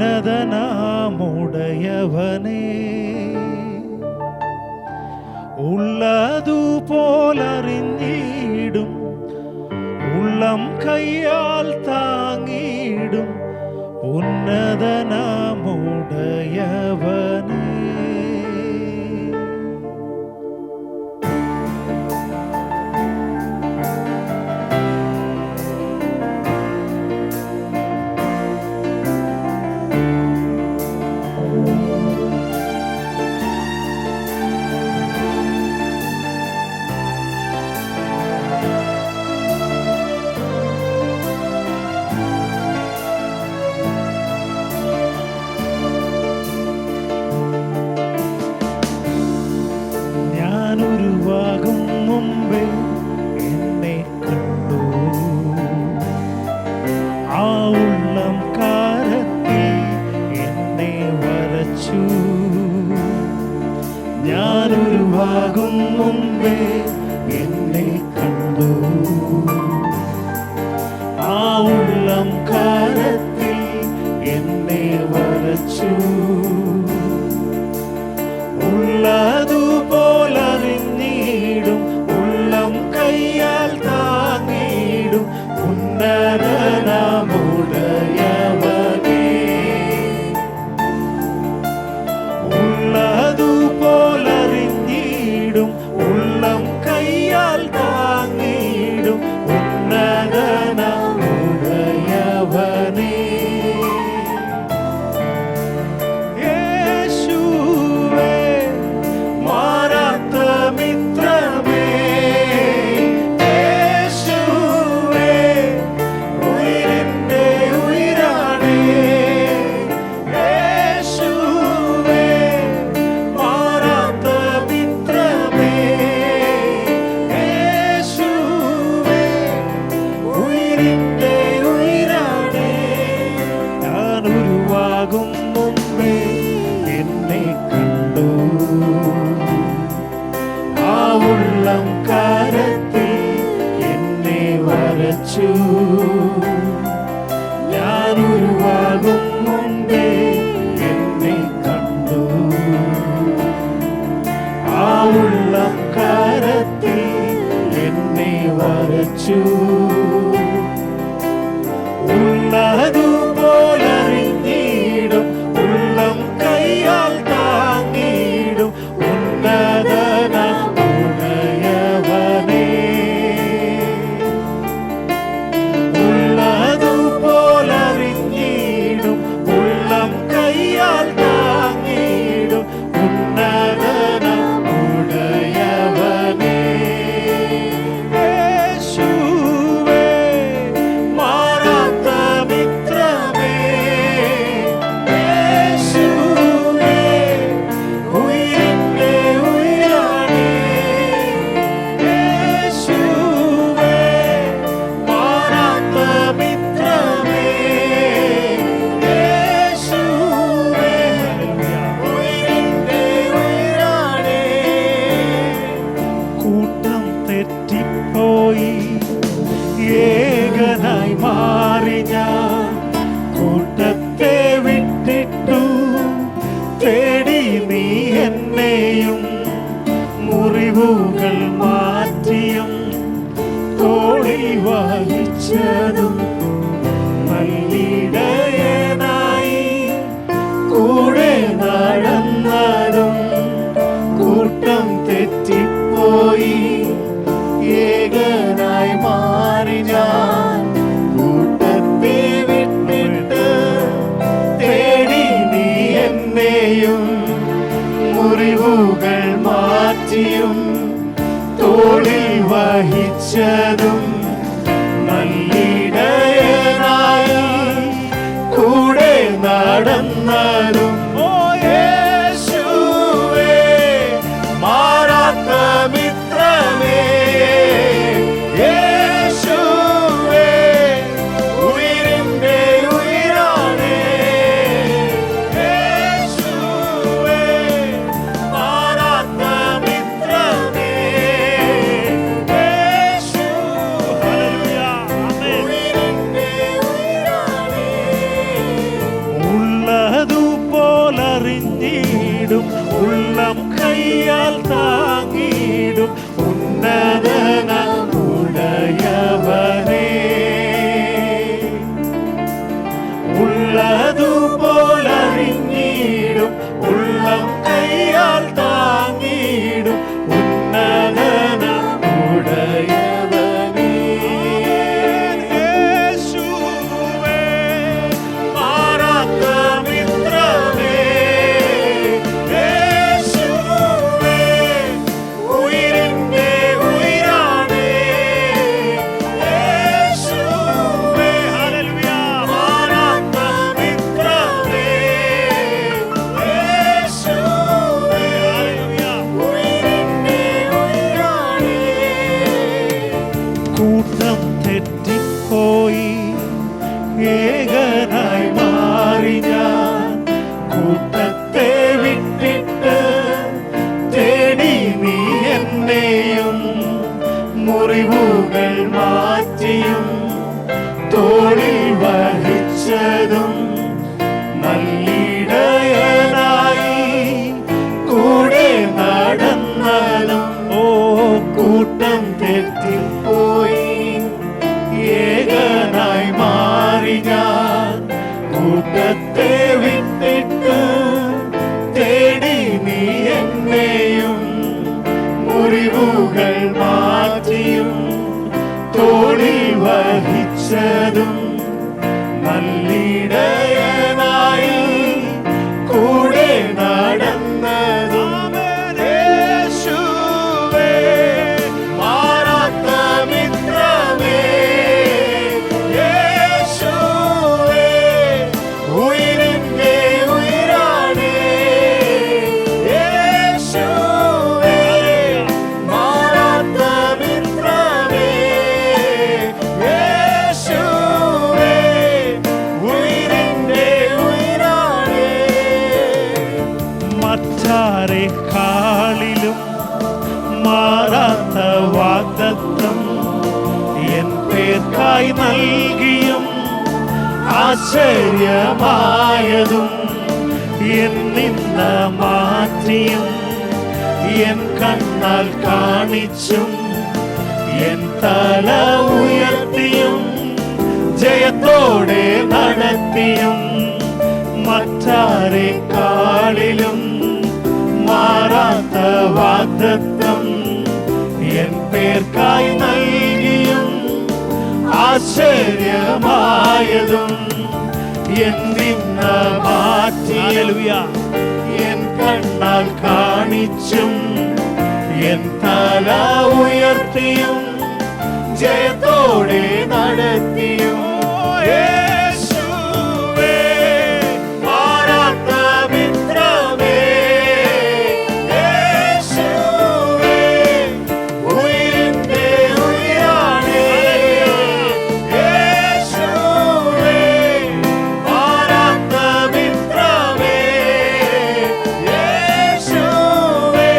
ഉന്നതനാമുടയവനേ, ഉള്ളതുപോലറിഞ്ഞിടും, ഉള്ളം കയ്യാൽ താങ്ങിടും ഉന്നതനാമുടയവനേ. ഞാനുരുവാകും മുമ്പേ എന്നെ കണ്ടു, ആ ഉള്ളം കാരത്തിൽ എന്നെ വരച്ചു. ഞാനുരുവാകും മുമ്പേ എന്നെ കണ്ടു, ആ ഉള്ളം കാരത്തിൽ എന്നെ വരച്ചു. ഉള്ളതുപോലറിഞ്ഞിടും, ഉള്ളം കയ്യാൽ താങ്ങിടും ഉന്നതനാമുടയവനേ. ഉള്ളതുപോലറിഞ്ഞിടും, ഉള്ളം കയ്യാൽ താങ്ങിടും ഉന്നതനാമുടയവനേ. ഞാനുരുവാകും മുമ്പേ എന്നെ കണ്ടു, ആ ഉള്ളം കാരത്തിൽ എന്നെ വരച്ചു. ഞാനുരുവാകും മുമ്പേ എന്നെ കണ്ടു, ആ ഉള്ളം കാരത്തിൽ എന്നെ വരച്ചു. ഉള്ളതുപോലറിഞ്ഞിടും, ഉള്ളം കയ്യാൽ താങ്ങിടും ഉന്നതനാമുടയവനേ. ഉള്ളതുപോലറിഞ്ഞിടും, ഉള്ളം കയ്യാൽ താങ്ങിടും ഉന്നതനാമുടയവനേ. തെറ്റിപ്പോയി ഏകനായി മാറി ഞാൻ, കൂട്ടത്തെ വിട്ടിട്ടു തേടി നീ എന്നെയും. മുറിവുകൾ മാറ്റിയും തോളിൽ വഹിച്ചതും നല്ലിടയനായി കൂടെ നടന്നതും. കൂട്ടം തെറ്റിപ്പോയി ഏകനായി മാറി ഞാൻ, കൂട്ടത്തെ വിട്ടിട്ട് തേടി നീ എന്നെയും. മുറിവുകൾ മാറ്റിയും തോളിൽ വഹിച്ചതും നല്ലിടയനായി കൂടെ നടന്നതും. ഓ യേശുവേ, മാറാത്ത മിത്രമേ, യേശുവേ ഉയിരിന്റെ ഉയിരാണേ. യേശുവേ മാറാത്ത മിത്രമേ, യേശു ഹല്ലേലൂയ ആമേൻ ഉയിരിന്റെ ഉയിരാണേ. ഉള്ള ഉള്ളം കയ്യാൽ താങ്ങിയിടും ഉന്നതനുടയവനേ. ഉള്ളതുപോലറിഞ്ഞിടും ഉള്ളം കയ്യാൽ താങ്ങിയിടും ഉന്നതനുടയവനേ. യേശുവേ മാറാത്ത മിത്രമേ, യേശുവേ ഉയിരിന്റെ ഉയിരാണേ. യേശുവേ ഹല്ലേലൂയ മാറാത്ത മിത്രമേ, യേശുവേ ഹല്ലേലൂയ ഉയിരിന്റെ ഉയിരാണേ. കൂട്ടം തെറ്റിപ്പോയി ഏകനായി മാറി ഞാൻ, കൂട്ടത്തെ വിട്ടിട്ട് തേടി നീ എന്നെയും. മുറിവുകൾ മാറ്റിയും തോളിൽ വഹിച്ചതും നല്ലിടയനായി കൂടെ നടന്നതും. ഓ കൂട്ടം തെറ്റിപ്പോയി ഏകനായി മാറി ഞാൻ, കൂട്ടത്തെ വിട്ടിട്ട് തേടി നീ എന്നെയും. മുറിവുകൾ മാറ്റിയും തോളിൽ വഹിച്ചതും നല്ലിടയനായി കൂടെ നടന്നതും. യേശുവേ മാറാത്ത മിത്രമേ, യേശുവേ ഉയിരിന്റെ ഉയിരാണേ. യേശുവേ മാറാത്ത മിത്രമേ, യേശുവേ ഉയിരിന്റെ ഉയിരാണേ. മറ്റാരെക്കാളിലും മാറാത്ത വാഗ്ദത്തം എൻ പേർക്കായി നൽകിയും ആശ്ചര്യമായതും എന്നിന്ന മാറ്റിയും എൻ കണ്ണാൽ കാണിച്ചും എൻ തല ഉയർത്തിയും ജയത്തോടെ നടത്തിയും. മറ്റാരെക്കാളിലും മാറാത്ത വാഗ്ദത്തം എൻ പേർക്കായി നൽകിയും ആശ്ചര്യമായതും എന്നിന്ന മാറ്റിയ എൻ കണ്ണാൽ കാണിച്ചും എൻ തല ഉയർത്തിയും ജയത്തോടെ നടത്തിയും. യേശുവേ മാറാത്ത മിത്രമേ, യേശുവേ ഉയിരിന്റെ ഉയിരാണേ. യേശുവേ മാറാത്ത മിത്രമേ, യേശുവേ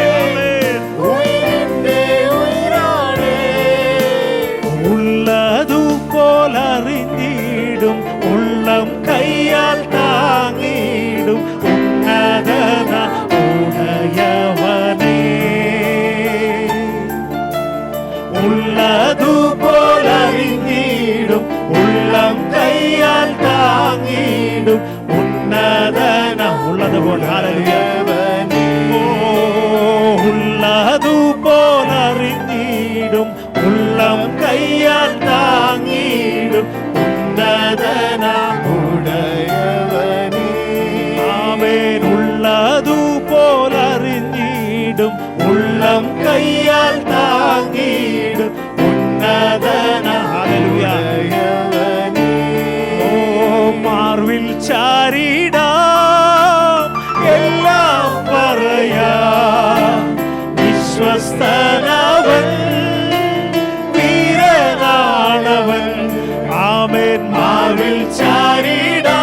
ഉയിരിന്റെ ഉയിരാണേ. ഉള്ളതുപോലറിഞ്ഞിടും ഉള്ളം കയ്യാൽ താങ്ങിടും ഉന്നതന ഉടയവനേ. ഉള്ളതുപോലറിഞ്ഞിടും ഉള്ളം കയ്യാൽ താങ്ങിടും ഉന്നതന ഉള്ളതുപോലെ ഹല്ലേലൂയ. ഉള്ളതുപോലറിഞ്ഞിടും ഉള്ളം കയ്യാൽ താങ്ങിടും ഉന്നതന ഉടയവനേ. ആമേൻ. ഉള്ളതുപോലറിഞ്ഞിടും ഉള്ളം കയ്യാൽ താങ്ങിടും ഉന്നതന ഹല്ലേലൂയ. ഓ മാർവിൽ ചാരിടാം എല്ലാം പറയാം, വിശ്വസ്തനവൻ വീരനാണവൻ. ആമേൻ. മാർവിൽ ചാരിടാം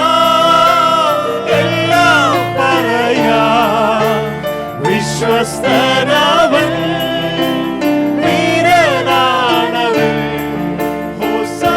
എല്ലാം പറയാം, വിശ്വസ്തനവൻ വീരനാണവൻ. ഹോസാന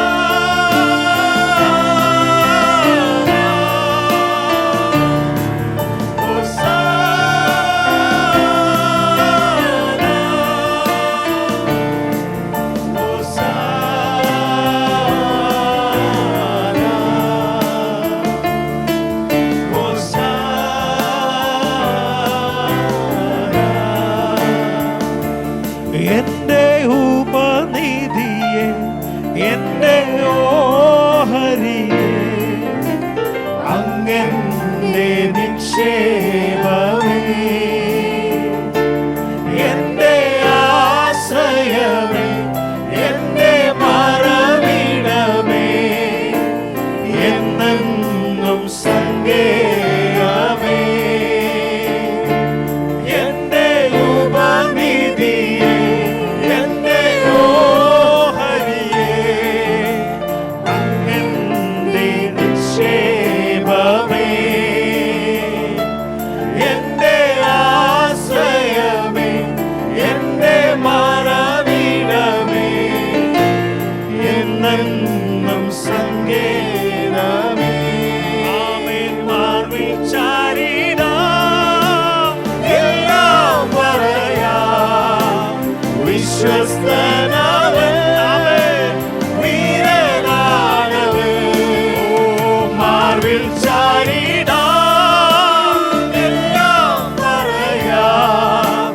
മാർവിൽ ചാരിടാം, എല്ലാം പറയാം.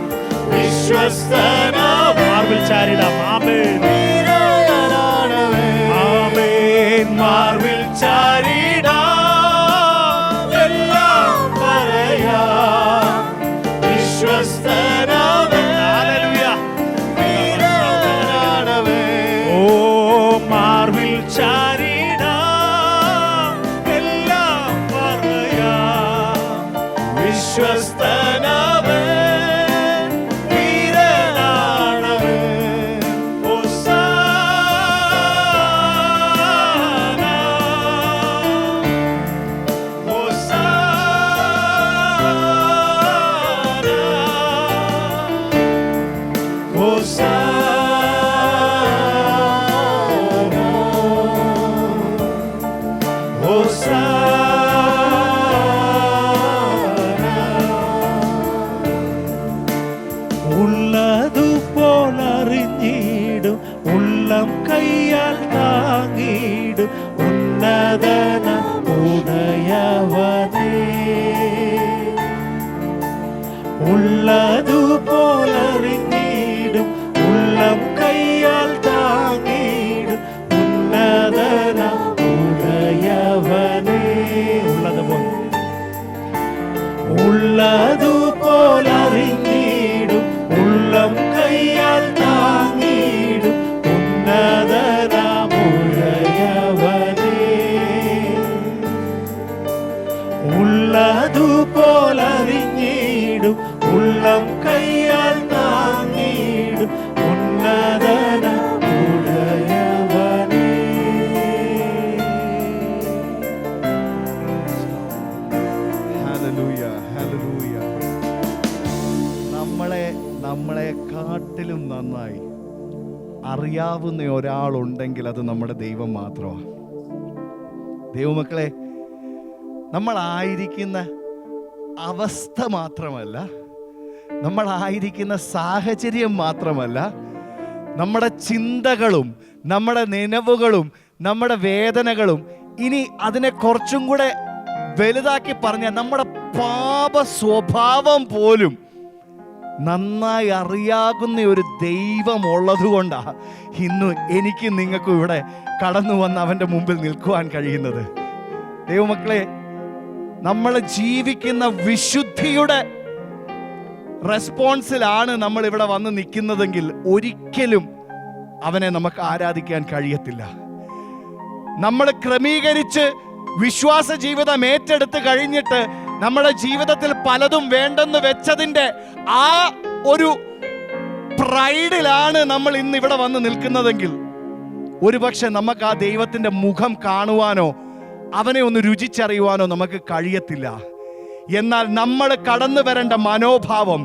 വിശ്വസ്തനാ മാർവിൽ ചാരിടാം. ആമേൻ ആമേൻ. മാർവിൽ ചാരിടാം, എല്ലാം പറയാം. വിശ്വസ്തനാവൻ. ഹല്ലേലൂയ. ഓ മാർവിൽ ചാരിടാം, എല്ലാം പറയാം. വിശ്വസ്തനാവൻ, വീരനാണവൻ. ഹോസാന ഹോസാന ഹോസാന ഹോസാന. ഉള്ളതുപോലറിഞ്ഞിടും, ഉള്ളം കയ്യാൽ താങ്ങിടും, ഉന്നതന ഉടയവനേ. ഉള്ളതുപോലറിഞ്ഞിടും, ഉള്ളം കയ്യാൽ താങ്ങിടും, ഉന്നതന ഉടയവനേ. ഉള്ളതുപോലറിഞ്ഞിടും, ഉള്ളം കയ്യാൽ താങ്ങിടും, ഉന്നതന ഉടയവനേ. ഉള്ളതുപോലറിഞ്ഞിടും, ഉള്ളം കയ്യാൽ താങ്ങിടും, ഉന്നതന ഉടയവനേ. Hallelujah, hallelujah. നമ്മളെ കാട്ടിലും നന്നായി അറിയാവുന്ന ഒരാളുണ്ടെങ്കിൽ അത് നമ്മുടെ ദൈവം മാത്രമാണ്. ദൈവമക്കളെ, നമ്മളായിരിക്കുന്ന അവസ്ഥ മാത്രമല്ല, നമ്മളായിരിക്കുന്ന സാഹചര്യം മാത്രമല്ല, നമ്മുടെ ചിന്തകളും നമ്മുടെ നനവുകളും നമ്മുടെ വേദനകളും, ഇനി അതിനെ കുറച്ചും കൂടെ വലുതാക്കി പറഞ്ഞാൽ നമ്മുടെ പാപ സ്വഭാവം പോലും നന്നായി അറിയാകുന്ന ഒരു ദൈവം ഉള്ളതുകൊണ്ടാണ് ഇന്ന് എനിക്ക് നിങ്ങൾക്കും ഇവിടെ കടന്നു വന്ന് അവൻ്റെ മുമ്പിൽ നിൽക്കുവാൻ കഴിയുന്നത്. ദൈവമക്കളെ, നമ്മൾ ജീവിക്കുന്ന വിശുദ്ധിയുടെ റെസ്പോൺസിലാണ് നമ്മൾ ഇവിടെ വന്ന് നിൽക്കുന്നതെങ്കിൽ ഒരിക്കലും അവനെ നമുക്ക് ആരാധിക്കാൻ കഴിയത്തില്ല. നമ്മൾ ക്രമീകരിച്ച് വിശ്വാസ ജീവിതം ഏറ്റെടുത്ത് കഴിഞ്ഞിട്ട് നമ്മുടെ ജീവിതത്തിൽ പലതും വേണ്ടെന്ന് വെച്ചതിൻ്റെ ആ ഒരു പ്രൈഡിലാണ് നമ്മൾ ഇന്ന് ഇവിടെ വന്ന് നിൽക്കുന്നതെങ്കിൽ ഒരുപക്ഷെ നമുക്ക് ആ ദൈവത്തിൻ്റെ മുഖം കാണുവാനോ അവനെ ഒന്ന് രുചിച്ചറിയുവാനോ നമുക്ക് കഴിയത്തില്ല. എന്നാൽ നമ്മൾ കടന്നു വരേണ്ട മനോഭാവം,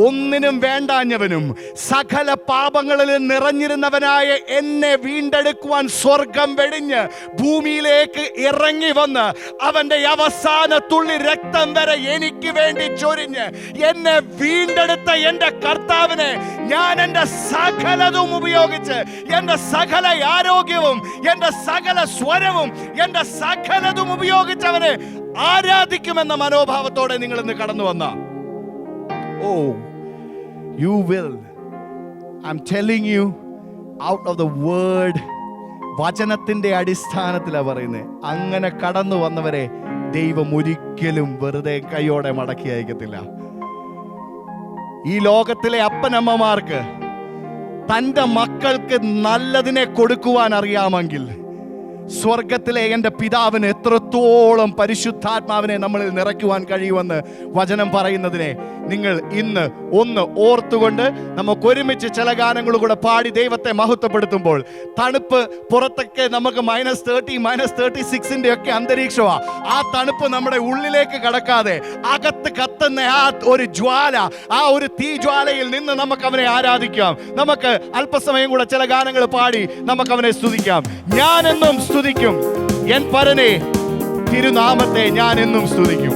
ഒന്നിനും വേണ്ടാഞ്ഞവനും സകല പാപങ്ങളിൽ നിറഞ്ഞിരുന്നവനായ എന്നെ വീണ്ടെടുക്കുവാൻ സ്വർഗം വെടിഞ്ഞ് ഭൂമിയിലേക്ക് ഇറങ്ങി വന്ന് അവൻ്റെ അവസാന തുള്ളി രക്തം വരെ എനിക്ക് വേണ്ടി ചൊരിഞ്ഞ് എന്നെ വീണ്ടെടുത്ത എൻ്റെ കർത്താവിനെ ഞാൻ എൻ്റെ സകലതും ഉപയോഗിച്ച്, എൻ്റെ സകല ആരോഗ്യവും എൻ്റെ സകല സ്വരവും എൻ്റെ സകലതും ഉപയോഗിച്ച് അവനെ ആരാധിക്കുമെന്ന മനോഭാവത്തോടെ നിങ്ങൾ ഇന്ന് കടന്നു വന്ന, oh you will, I am telling you out of the word, വചനത്തിന്റെ അടിസ്ഥാനത്തിലാണ് പറയുന്നത്. അങ്ങനെ കടന്നു വന്നവരെ ദൈവം ഒരിക്കലും വെറുതെ കൈയോടെ മടക്കി അയക്കത്തില്ല. ഈ ലോകത്തിലെ അപ്പനമ്മമാർക്ക് തൻ്റെ മക്കൾക്ക് നല്ലതിനെ കൊടുക്കുവാൻ അറിയാമെങ്കിൽ സ്വർഗത്തിലെ എൻ്റെ പിതാവിന് എത്രത്തോളം പരിശുദ്ധാത്മാവിനെ നമ്മളിൽ നിറയ്ക്കുവാൻ കഴിയുമെന്ന് വചനം പറയുന്നതിനെ നിങ്ങൾ ഇന്ന് ഒന്ന് ഓർത്തുകൊണ്ട് നമുക്ക് ഒരുമിച്ച് ചില ഗാനങ്ങൾ കൂടെ പാടി ദൈവത്തെ മഹത്വപ്പെടുത്തുമ്പോൾ, തണുപ്പ് പുറത്തൊക്കെ നമുക്ക് -30, -36 ഒക്കെ അന്തരീക്ഷമാണ്. ആ തണുപ്പ് നമ്മുടെ ഉള്ളിലേക്ക് കടക്കാതെ അകത്ത് കത്തുന്ന ആ ഒരു ജ്വാല, ആ ഒരു തീജ്വാലയിൽ നിന്ന് നമുക്ക് അവനെ ആരാധിക്കാം. നമുക്ക് അല്പസമയം കൂടെ ചില ഗാനങ്ങൾ പാടി നമുക്ക് അവനെ സ്തുതിക്കാം. ഞാനെന്നും സ്തുതിക്കും എൻ പരനെ, തിരുനാമത്തെ ഞാൻ എന്നും സ്തുതിക്കും.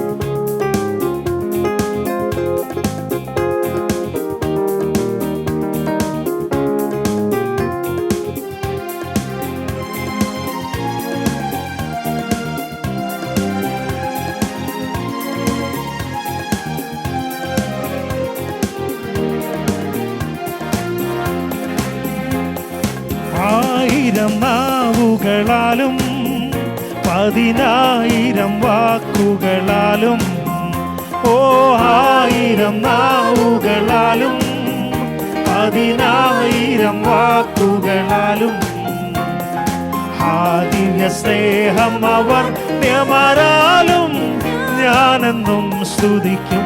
1000 നാവുകളാലും 10000 വാക്കുകളാലും 1000 നാവുകളാലും 10000 വാക്കുകളാലും ദിവ്യ സ്നേഹം അവർ ന്യമരാലും ഞാനെന്നും സ്തുതിക്കും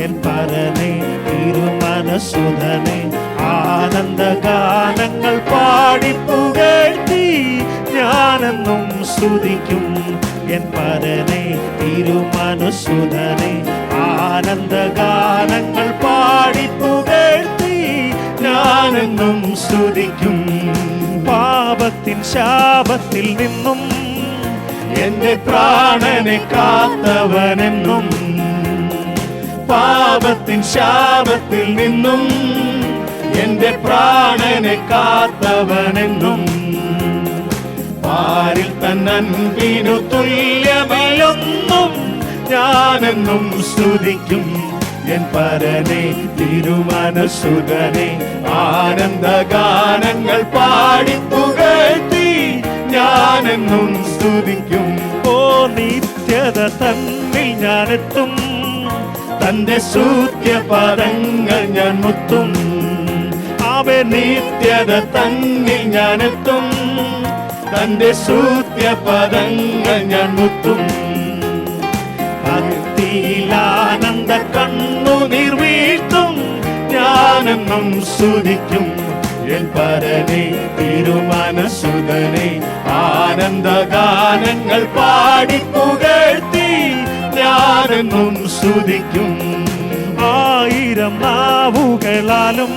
എൻ പരനെ തിരുമനസുധനെ ആനന്ദഗാനങ്ങൾ പാടി പുകഴ്ത്തി ഞാനെന്നും സ്തുതിക്കും എൻ പരനെ തിരുമനസുധനെ ആനന്ദഗാനങ്ങൾ പാടി പുകഴ്ത്തി ഞാനെന്നും സ്തുതിക്കും പാപത്തിൻ ശാപത്തിൽ നിന്നും എന്റെ പ്രാണനെ കാത്തവനെന്നും പാപത്തിൻ ശാപത്തിൽ നിന്നും എന്റെ പ്രാണനെ കാത്തവനെന്നും പാരിൽ തന്നൻപിനു തുല്യമയൊന്നും ഞാനെന്നും സ്തുതിക്കും എൻ പരനെ തിരുമനസുധനെ ആനന്ദഗാനങ്ങൾ പാടി പുകഴ്ത്തി ഞാനെന്നും സ്തുതിക്കും ഓ നിത്യത തന്നിൽ ഞാനെത്തും തന്റെ സ്തുത്യപദങ്ങൾ ഞാൻ മുത്തും അവ നിത്യത തന്നിൽ ഞാനെത്തും തന്റെ സ്തുത്യപദങ്ങൾ ഞാൻ മുത്തും ഭക്തിയിലാനന്ദ കണ്ണുനീർ വീഴ്ത്തും ഞാനെന്നും സ്തുതിക്കും എൻ പരനെ തിരുമനസുധനെ ആനന്ദഗാനങ്ങൾ പാടി പുകഴ്ത്തി ഞാനെന്നും സ്തുതിക്കും 1000 നാവുകളാലും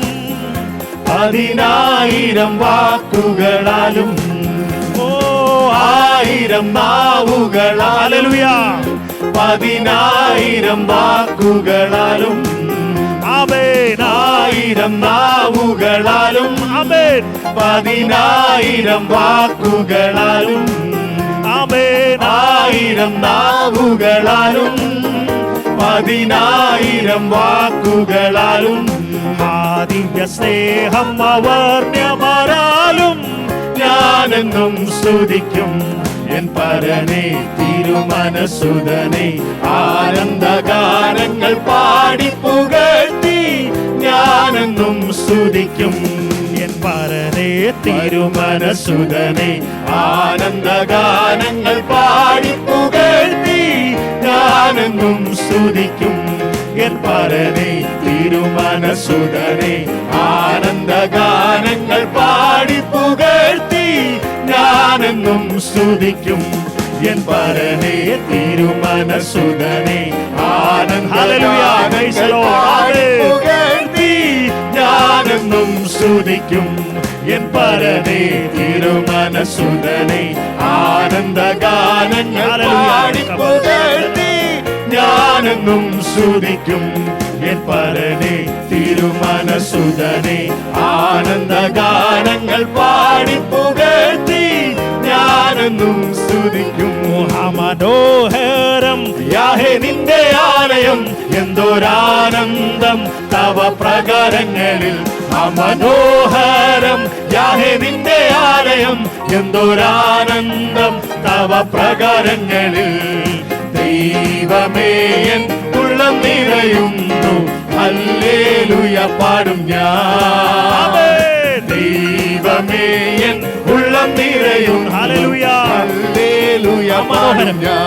10000 വാക്കുകളാലും 1000 നാവുകളാലും 10000 വാക്കുകളാലും ആമേൻ 1000 നാവുകളാലും ആമേൻ 10000 വാക്കുകളാലും ആമേൻ 1000 നാവുകളാലും 10000 വാക്കുകളാലും ദിവ്യ സ്നേഹം അവർണ്യമരാലും ഞാനെന്നും സ്തുതിക്കും എൻ പരനെ തിരുമനസുധനെ ആനന്ദഗാനങ്ങൾ പാടി പുകഴ്ത്തി ഞാനെന്നും സ്തുതിക്കും എൻ പരനെ തിരുമനസുധനെ ആനന്ദഗാനങ്ങൾ പാടി പുകഴ്ത്തി ഞാനെന്നും സ്തുതിക്കും എൻ പരനെ തിരുമനസുധനെ ആനന്ദഗാനങ്ങൾ പാടി പുകഴ്ത്തി ഞാനെന്നും സ്തുതിക്കും എൻ പരനെ തിരുമനസുധനെ ആനന്ദഗാനങ്ങൾ പാടി പുകഴ്ത്തി ഞാനെന്നും സ്തുതിക്കും എൻ പരനെ തിരുമനസുധനെ ആനന്ദഗാനങ്ങൾ പാടി പുകഴ്ത്തി ഞാനെന്നും സ്തുതിക്കും എൻ പരനെ തിരുമനസുധനെ ആനന്ദഗാനങ്ങൾ പാടി പുകഴ്ത്തി ഞാനെന്നും സ്തുതിക്കും മനോഹരം യാഹേ നിന്റെ ആലയം എന്തൊരാനന്ദം തവ പ്രകാരങ്ങളിൽ മനോഹരം യാഹേ നിന്റെ ആലയം എന്തൊരാനന്ദം തവ പ്രകാരങ്ങളിൽ ദൈവമേ എൻ ഉള്ളം നിറയുന്നു ഹല്ലേലൂയ പാടും ഞാൻ ദൈവമേ എൻ ഉള്ളം നിറയും ഹല്ലേലൂയ ഹല്ലേലൂയ പാടും ഞാൻ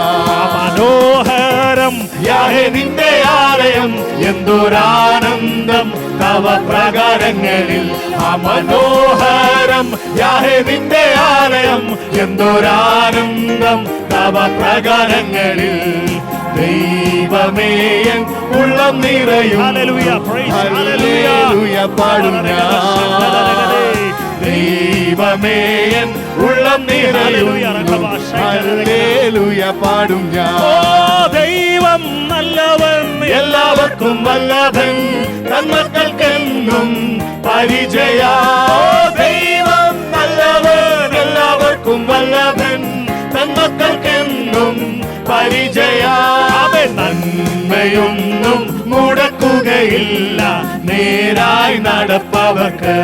മനോഹരം യാഹേ നിന്റെ ആലയം എന്തൊരാനന്ദം തവ പ്രകാരങ്ങളിൽ മനോഹരം യാഹേ നിന്റെ ആലയം എന്തൊരാനന്ദം തവ പ്രകാരങ്ങളിൽ ദൈവമേ എൻ ഉള്ളം നിറയും ഹല്ലേലൂയ പാടും ഞാൻ ദൈവമേ എൻ ഉള്ളം നിറയും ഹല്ലേലൂയ പാടും ഞാൻ ദൈവം നല്ലവൻ എല്ലാവർക്കും വല്ലഭൻ തന്മക്കൾക്കെന്നും പരിചയ ദൈവം നല്ലവൻ എല്ലാവർക്കും വല്ലഭൻ തന്മക്കൾക്കെന്നും പരിചയ നന്മയൊന്നും മുടക്കുകയില്ല നേരായി നടപ്പവർക്ക്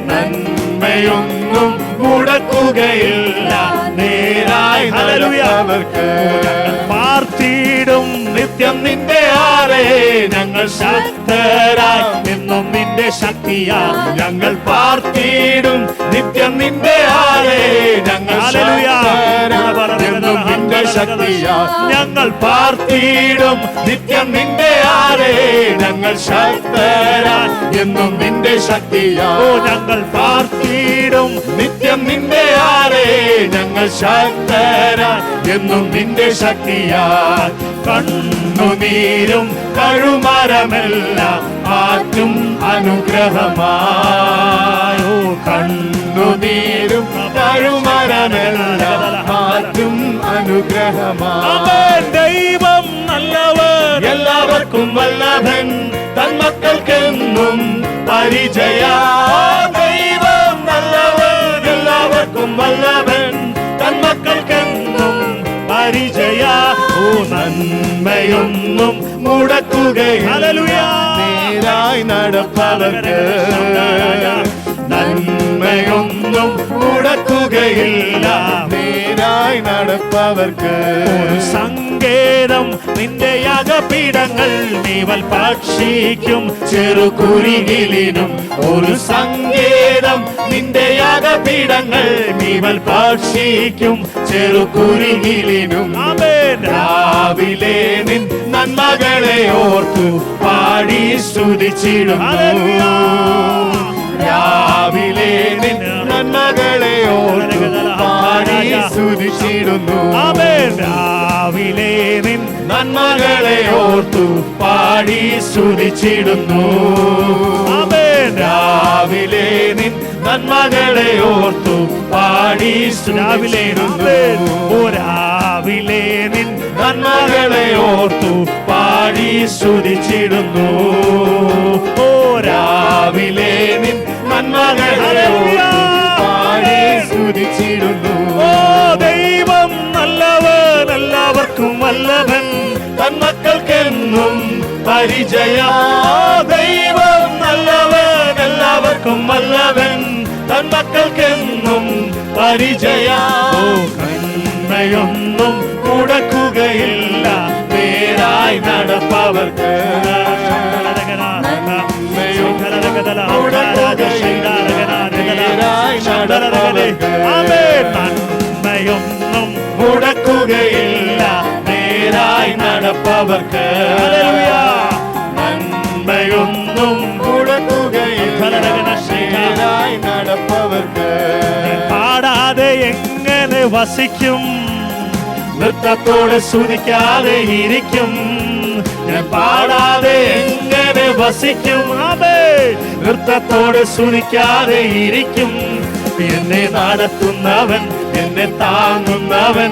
നന്മ നന്മയൊന്നും മുടക്കുകയില്ല നേരായി നടന്നവർക്ക്. പാർത്തിടും നിത്യം നിന്റെ ആരെ ഞങ്ങൾ ശക്തരായി എന്നും നിന്റെ ശക്തിയാ. ഞങ്ങൾ പാർത്തിടും നിത്യം നിന്റെ ആരെ ഞങ്ങൾ എന്നും നിന്റെ ശക്തിയാ. ഞങ്ങൾ പാർത്തിടും നിത്യം നിന്റെ ആരെ ഞങ്ങൾ ശക്തരായി എന്നും നിന്റെ ശക്തിയാ. ഞങ്ങൾ പാർത്തിടും നിത്യം നിന്റെ ആരെ ഞങ്ങൾ ശക്തരായി എന്നും നിന്റെ ശക്തിയാ. കണ്ണുനീരും കഴുമരമെല്ലാം മാറ്റും അനുഗ്രഹമായോ. കണ്ണുനീരും കഴുമരമെല്ലാം മാറ്റും അനുഗ്രഹമായി. ദൈവം നല്ലവൻ എല്ലാവർക്കും വല്ലഭൻ തന്മക്കൾക്കെന്നും പരിചയ. ദൈവം നല്ലവൻ എല്ലാവർക്കും വല്ലഭൻ തന്മക്കൾക്കെന്നും പരിചയ. ഓ നന്മയൊന്നും മുടക്കുകയില്ല നേരായി നടപ്പവർക്ക്. നന്മയൊന്നും മുടക്കുകയില്ല നേരായി നടപ്പവർക്ക്. സങ്കേതം നിന്റെ യാഗപീഠങ്ങൾ നീവൽ പക്ഷിക്കും ചെറുകുരുകിലിനും. ഒരു സങ്കേതം നിന്റെ യാഗപീഠങ്ങൾ നീവൽ പക്ഷിക്കും ചെറുകുരുകിലിനും. രാവിലെ നിൻ നന്മകളെ ഓർത്തു പാടി സ്തുതിച്ചിടുന്നു. രാവിലെ നിൻ നന്മകളെ ഓർത്തു പാടി സ്തുതിച്ചിടുന്നു. രാവിലെ നിൻ നന്മകളെ ഓർത്തു പാടി സ്തുതിച്ചിടുന്നു. രാവിലെ നിൻ നന്മകളെ ഓർത്തു പാടി സ്തുതിച്ചിടുന്നു. രാവിലെ നിൻ നന്മകളെ ഓർത്തു പാടി സ്തുതിച്ചിടുന്നു. രാവിലെ നിൻ നന്മകളെ ഓർത്തു പാടി സ്തുതിച്ചിടുന്നു. ദൈവം നല്ലവൻ എല്ലാവർക്കും വല്ലഭൻ തന്മക്കൾക്കെന്നും പരിചയ. ദൈവം നല്ലവൻ എല്ലാവർക്കും വല്ലഭൻ തന്മക്കൾക്കെന്നും പരിചയ. നന്മയൊന്നും മുടക്കുകയില്ല നേരായി നടപ്പവർക്ക്. നന്മയൊന്നും മുടക്കുകയില്ല നേരായി നടപ്പവർക്ക്. നന്മയൊന്നും മുടക്കുകയില്ല നേരായി നടപ്പവർക്ക്. പാടാതെ എങ്ങനെ വസിക്കും നൃത്തത്തോടെ സ്തുതിക്കാതെ ഇരിക്കും. ഞാൻ പാടാതെ എങ്ങനെ വസിക്കും നൃത്തത്തോടെ സ്തുതിക്കാതെ ഇരിക്കും. എന്നെ നടത്തുന്നവൻ എന്നെ താങ്ങുന്നവൻ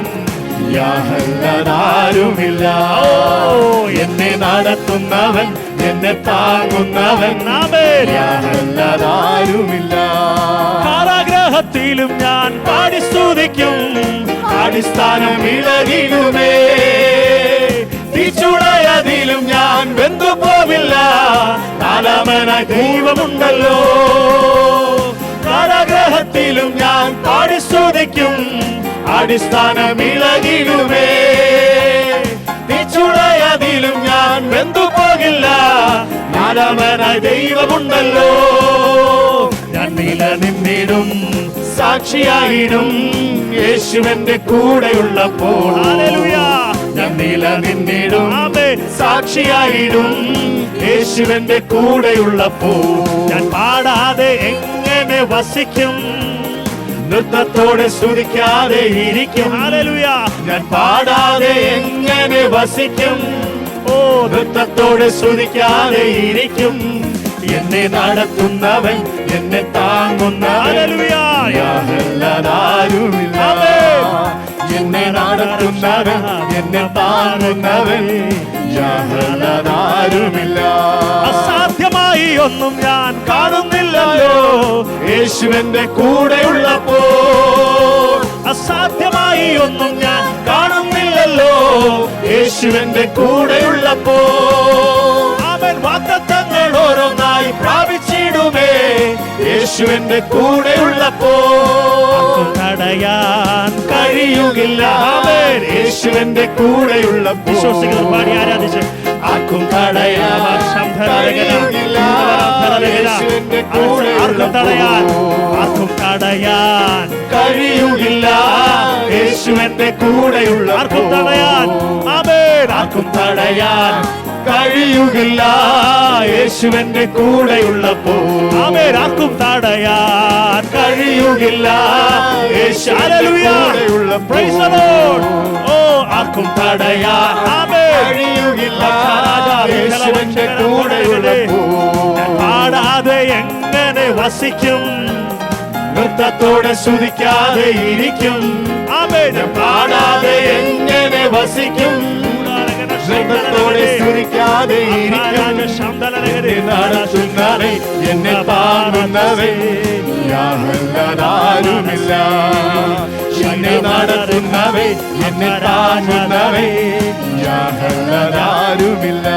യാഹല്ലാതാരുമില്ല. എന്നെ നടത്തുന്നവൻ എന്നെ താങ്ങുന്നവൻ യാഹല്ലാതാരുമില്ല. കാരാഗ്രഹത്തിലും ഞാൻ പാടി സ്തുതിക്കും അടിസ്ഥാനം ഇളകിടുമേ. തീച്ചുളയതിലും ഞാൻ വെന്തു പോവില്ല നാലാമനായി ദൈവമുണ്ടല്ലോ. കാരാഗ്രഹത്തിലും ഞാൻ പാടി സ്തുതിക്കും അടിസ്ഥാനം ഇളകിടുമേ. തീച്ചുളയതിലും ഞാൻ വെന്തു പോകില്ല നാലാമനായി ദൈവമുണ്ടല്ലോ. ഞാൻ നിലനിന്നിടും സാക്ഷിയായിടും യേശുവിന്റെ കൂടെയുള്ളപ്പോൾ. ഞാൻ നിലനിന്നിടും സാക്ഷിയായിടും യേശുവിന്റെ കൂടെയുള്ളപ്പോൾ. ഞാൻ പാടാതെ എങ്ങനെ വസിക്കും നൃത്തത്തോടെ സ്തുതിക്കാതെ ഇരിക്കും. ഞാൻ പാടാതെ എങ്ങനെ വസിക്കും നൃത്തത്തോടെ സ്തുതിക്കാതെ ഇരിക്കും. എന്നെ നടത്തുന്നവൻ എന്നെ താങ്ങുന്നവൻ യാഹല്ലാതാരുമില്ല. എന്നെ നടത്തുന്നവൻ എന്നെ താങ്ങുന്നവൻ യാഹല്ലാതാരുമില്ല. അസാധ്യമായി ഒന്നും ഞാൻ കാണുന്നില്ലല്ലോ യേശുവിന്റെ കൂടെയുള്ളപ്പോ. അസാധ്യമായി ഒന്നും ഞാൻ കാണുന്നില്ലല്ലോ യേശുവിന്റെ കൂടെയുള്ളപ്പോ. അവൻ വാഗ്ദത്തങ്ങൾ ഓരോന്നായി പ്രാപിച്ചിടുമേ യേശുവിന്റെ കൂടെയുള്ളപ്പോൾ തടയാൻ കഴിയുകില്ല. ആമേൻ. യേശുവിന്റെ കൂടെയുള്ളപ്പോൾ വിശ്വസിക്കുന്നവർ പാടി ആരാധിച്ച് ആർക്കും തടയാൻ കഴിയുകില്ല. യേശുവിന്റെ ആർക്കും തടയാൻ കഴിയുകില്ല. യേശുവിന്റെ കൂടെയുള്ള ആർക്കും തടയാൻ ആമേൻ. ആർക്കും തടയാൻ കഴിയുകില്ല. യേശുവിന്റെ കൂടെയുള്ളപ്പോൾ ആമേൻ. ആർക്കും തടയാൻ കഴിയുകില്ല. യേശുവിന്റെ Praise the കൂടെയുള്ളപ്പോൾ Lord. ഓ ആർക്കും തടയാൻ ആമേൻ. കഴിയുകില്ല. യേശുവിന്റെ കൂടെയുള്ളപ്പോൾ പാടാതെ എങ്ങനെ വസിക്കും, നൃത്തത്തോടെ സ്തുതിക്കാതെ ഇരിക്കും. ആമേൻ. പാടാതെ എങ്ങനെ വസിക്കും, നൃത്തത്തോടെ സ്തുതിക്കാതെ ഇരിക്കും. എന്നെ നടത്തുന്നവേ, എന്നെ താങ്ങുന്നവേ, ഞാനല്ലാതാരുമില്ല. എന്നെ നടത്തുന്നവേ, എന്നെ താങ്ങുന്നവേ, ഞാനല്ലാതാരുമില്ല.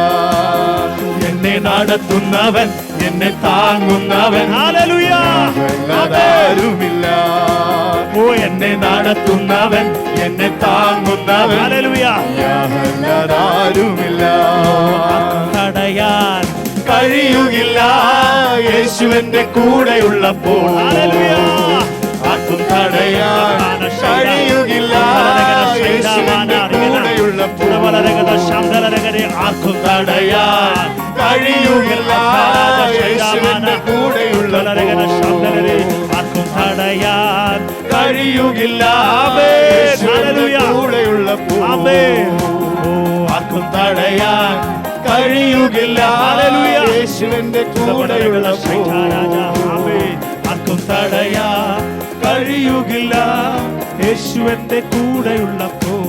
എന്നെ നടത്തുന്നവൻ, എന്നെ താങ്ങുന്നവൻ, ഹല്ലേലൂയ. ഞാനല്ലാതാരുമില്ല. ഓ എന്നെ നടത്തുന്നവൻ, എന്നെ താങ്ങുന്നവൻ, ഹല്ലേലൂയ. ഞാനല്ലാതാരുമില്ല. തടയാൻ കഴിയുകില്ല. യേശുവിന്റെ കൂടെയുള്ളപ്പോൾ ഹല്ലേലൂയ. ആർക്കും തടയാൻ കഴിയുകില്ല. യേശുവിന്റെ കൂടെയുള്ളപ്പോൾ ആർക്കും തടയാൻ കഴിയുകില്ല. യേശുവിന്റെ കൂടെയുള്ളപ്പോൾ ആർക്കും തടയാൻ കഴിയുകില്ല. ഹല്ലേലൂയ. കൂടെയുള്ളപ്പോൾ ആമേൻ. ആർക്കും തടയാൻ കഴിയുകില്ല. ഹല്ലേലൂയ. യേശുവിന്റെ കൂടെയുള്ളപ്പോൾ ആർക്കും തടയാൻ കഴിയുകില്ല. യേശുവിന്റെ കൂടെയുള്ളപ്പോൾ.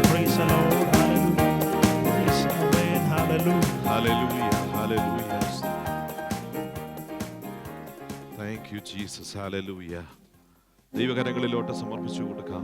Praise the Lord. Hallelujah. Praise the Lord. Hallelujah. Hallelujah, hallelujah. Thank you, Jesus. Hallelujah. ദൈവകരങ്ങളിലോട്ട് സമർപ്പിച്ചു കൊടുക്കാം.